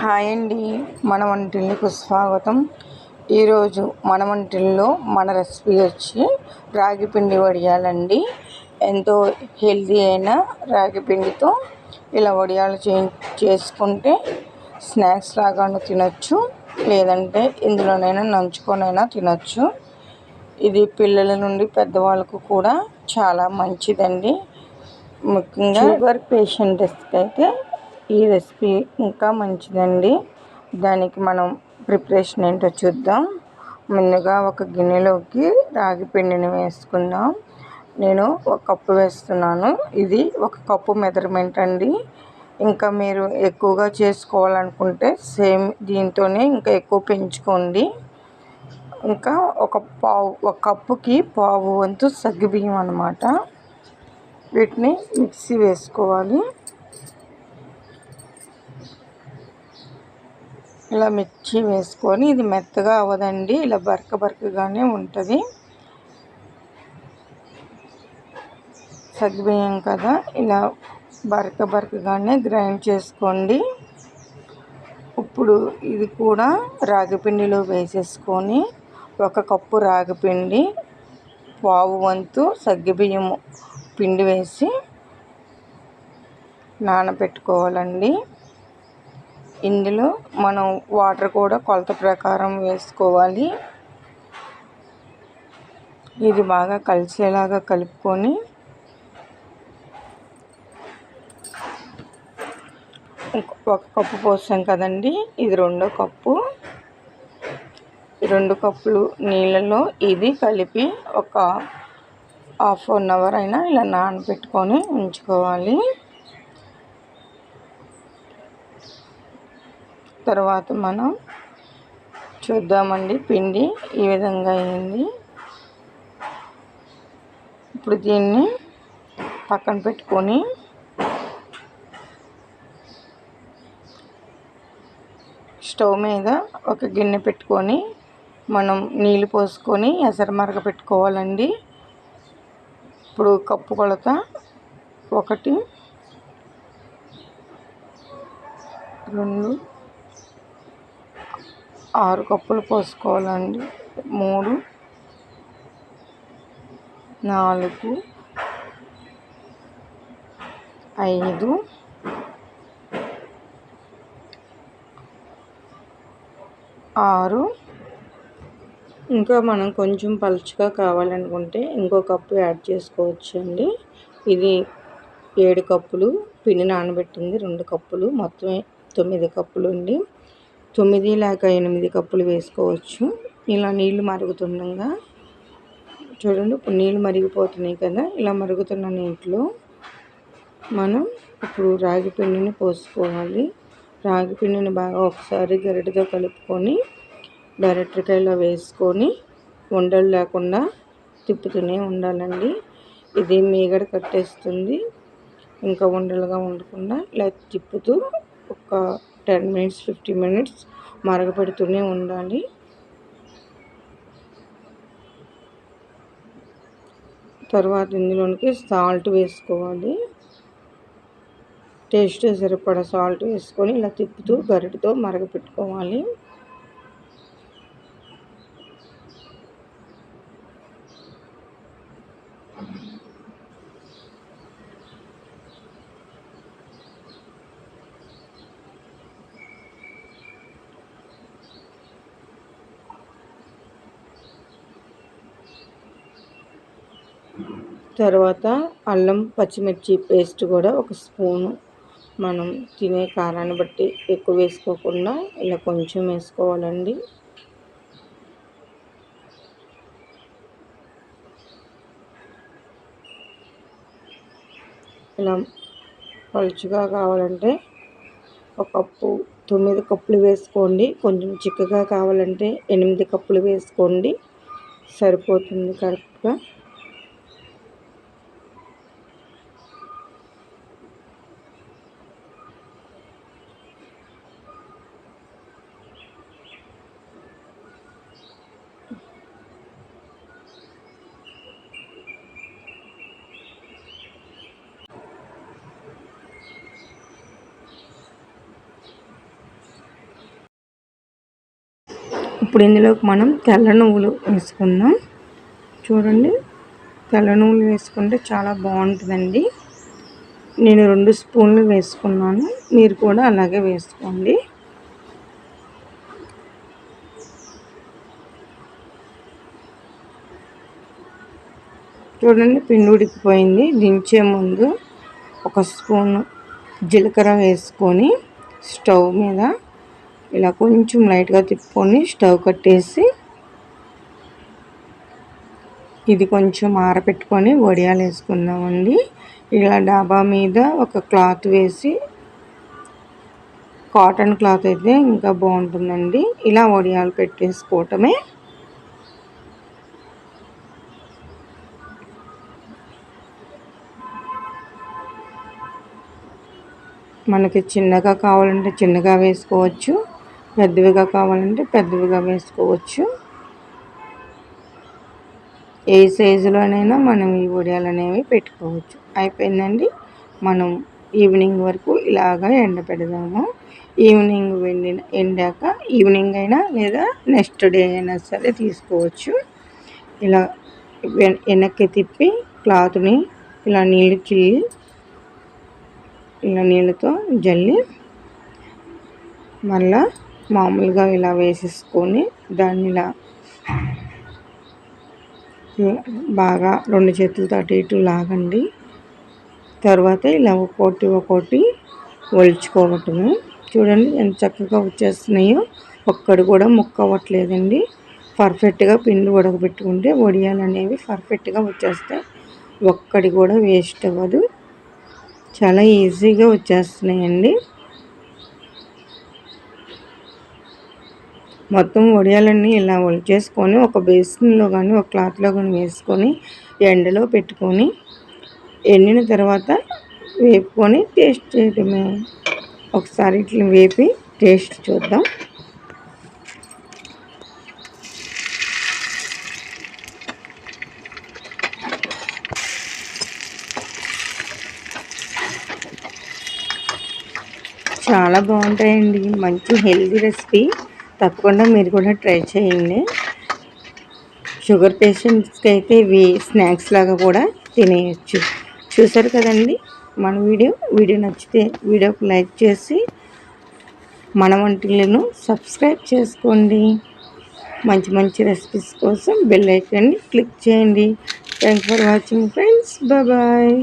Hi అండి, మన వంటిల్లకు స్వాగతం. ఈరోజు మన వంటిల్లో మన రెసిపీ వచ్చి రాగి పిండి వడియాలండి. ఎంతో హెల్తీ అయిన రాగి పిండితో ఇలా వడియాలు చేసుకుంటే స్నాక్స్ లాగాను తినొచ్చు, లేదంటే ఇందులోనైనా నంచుకొనైనా తినొచ్చు. ఇది పిల్లల నుండి పెద్దవాళ్ళకు కూడా చాలా మంచిదండి. ముఖ్యంగా షుగర్ పేషెంట్స్కి అయితే ఈ రెసిపీ ఇంకా మంచిదండి. దానికి మనం ప్రిపరేషన్ ఏంటో చూద్దాం. ముందుగా ఒక గిన్నెలోకి రాగి పిండిని వేసుకుందాం. నేను ఒక కప్పు వేస్తున్నాను. ఇది ఒక కప్పు మెజర్మెంట్ అండి. ఇంకా మీరు ఎక్కువగా చేసుకోవాలనుకుంటే సేమ్ దీంతోనే ఇంకా ఎక్కువ పెంచుకోండి. ఇంకా ఒక కప్పుకి పావు వంతు సగ్గుబియ్యం అన్నమాట. వీటిని మిక్సీ వేసుకోవాలి. ఇలా మిర్చి వేసుకొని, ఇది మెత్తగా అవ్వదండి, ఇలా బరకగానే ఉంటుంది. సగ్గుబియ్యం కదా, ఇలా బరకగానే గ్రైండ్ చేసుకోండి. ఇప్పుడు ఇది కూడా రాగిపిండిలో వేసేసుకొని ఒక కప్పు రాగిపిండి, పావు వంతు సగ్గుబియ్యం పిండి వేసి నానబెట్టుకోవాలండి. ఇందులో మనం వాటర్ కూడా కొలత ప్రకారం వేసుకోవాలి. ఇది బాగా కలిసేలాగా కలుపుకొని ఒక కప్పు పోసాం కదండి, ఇది 2వ కప్పు. 2 కప్పులు నీళ్ళలో ఇది కలిపి ఒక హాఫ్ అన్ అవర్ అయినా ఇలా నానబెట్టుకొని ఉంచుకోవాలి. తర్వాత మనం చూద్దామండి, పిండి ఈ విధంగా అయింది. ఇప్పుడు దీన్ని పక్కన పెట్టుకొని స్టవ్ మీద ఒక గిన్నె పెట్టుకొని మనం నీళ్ళు పోసుకొని ఎసరు మరగ పెట్టుకోవాలండి. ఇప్పుడు కప్పు కొలత 1, 2, 6 కప్పులు పోసుకోవాలండి. 3, 4, 5, 6. ఇంకా మనం కొంచెం పలుచగా కావాలనుకుంటే ఇంకో కప్పు యాడ్ చేసుకోవచ్చు అండి. ఇది 7 కప్పులు పిండి నానబెట్టింది, 2 కప్పులు, మొత్తం 9 కప్పులు అండి. 9 లేక 8 కప్పులు వేసుకోవచ్చు. ఇలా నీళ్లు మరుగుతుండగా చూడండి, ఇప్పుడు నీళ్ళు మరిగిపోతున్నాయి కదా, ఇలా మరుగుతున్న నీటిలో మనం ఇప్పుడు రాగి పిండిని పోసుకోవాలి. రాగి పిండిని బాగా ఒకసారి గరిటెతో కలుపుకొని డైరెక్ట్గా వేసుకొని ఉండలు లేకుండా తిప్పుతూనే ఉండాలండి. ఇది మీగడ కట్టేస్తుంది. ఇంకా ఉండలుగా ఉండకుండా ఇలా తిప్పుతూ ఒక 10 మినిట్స్ 15 మినిట్స్ మరగపెడుతూనే ఉండాలి. తర్వాత ఇందులోనికి సాల్ట్ వేసుకోవాలి. టేస్ట్ సరిపడా సాల్ట్ వేసుకొని ఇలా తిప్పుతూ గరిటెతో మరగపెట్టుకోవాలి. తర్వాత అల్లం పచ్చిమిర్చి పేస్ట్ కూడా 1 స్పూను, మనం తినే కారాన్ని బట్టి ఎక్కువ వేసుకోకుండా ఇలా కొంచెం వేసుకోవాలండి. ఇలా పలుచగా కావాలంటే 1 కప్పు 9 కప్పులు వేసుకోండి. కొంచెం చిక్కగా కావాలంటే 8 కప్పులు వేసుకోండి, సరిపోతుంది కరెక్ట్గా. ఇప్పుడు ఇందులోకి మనం తెల్ల నువ్వులు వేసుకుందాం. చూడండి, తెల్ల నువ్వులు వేసుకుంటే చాలా బాగుంటుందండి. నేను 2 స్పూన్లు వేసుకున్నాను, మీరు కూడా అలాగే వేసుకోండి. చూడండి, పిండి ఉడికిపోయింది. దించే ముందు 1 స్పూన్ జీలకర్ర వేసుకొని స్టవ్ మీద ఇలా కొంచెం లైట్గా తిప్పుకొని స్టవ్ కట్టేసి ఇది కొంచెం ఆరబెట్టుకొని వడియాలు వేసుకుందామండి. ఇలా డాబా మీద ఒక క్లాత్ వేసి, కాటన్ క్లాత్ అయితే ఇంకా బాగుంటుందండి. ఇలా వడియాలు పెట్టేసుకోవటమే. మనకి చిన్నగా కావాలంటే చిన్నగా వేసుకోవచ్చు, పెద్దవిగా కావాలంటే పెద్దవిగా వేసుకోవచ్చు. ఏ సైజులోనైనా మనం ఈ వడియాలు అనేవి పెట్టుకోవచ్చు. అయిపోయిందండి. మనం ఈవినింగ్ వరకు ఇలాగా ఎండపెడదాము. ఈవినింగ్ ఎండాక ఈవినింగ్ అయినా లేదా నెక్స్ట్ డే అయినా సరే తీసుకోవచ్చు. ఇలా వెనక్కి తిప్పి క్లాత్ని ఇలా నీళ్ళతో జల్లి మళ్ళా మామూలుగా ఇలా వేసేసుకొని దాన్ని ఇలా బాగా 2 చేతులతో అటు ఇటు లాగండి. తర్వాత ఇలా ఒక్కొక్కటి ఒలుచుకోవటము. చూడండి ఎంత చక్కగా వచ్చేస్తున్నాయో. ఒక్కడు కూడా ముక్క అవ్వట్లేదండి. పర్ఫెక్ట్గా పిండి ఉడకబెట్టుకుంటే వడియాలు అనేవి పర్ఫెక్ట్గా వచ్చేస్తాయి. ఒక్కడి కూడా వేస్ట్ అవ్వదు. చాలా ఈజీగా వచ్చేస్తున్నాయండి. మొత్తం వడియాలన్నీ ఇలా ఒలిచేసుకొని ఒక బేసిన్లో కానీ ఒక క్లాత్లో కానీ వేసుకొని ఎండలో పెట్టుకొని ఎండిన తర్వాత వేపుకొని టేస్ట్ చేయడమే. ఒకసారి ఇట్లా వేపి టేస్ట్ చూద్దాం. చాలా బాగుంటాయండి. మంచి హెల్తీ రెసిపీ. తప్పకుండా మీరు కూడా ట్రై చేయండి. షుగర్ పేషెంట్స్కి అయితే ఇవి స్నాక్స్ లాగా కూడా తినేయచ్చు. చూసారు కదండి మన వీడియో నచ్చితే వీడియోకి లైక్ చేసి మన వంటలను సబ్స్క్రైబ్ చేసుకోండి. మంచి మంచి రెసిపీస్ కోసం బెల్ ఐకాన్ని క్లిక్ చేయండి. Thanks for watching friends. Bye.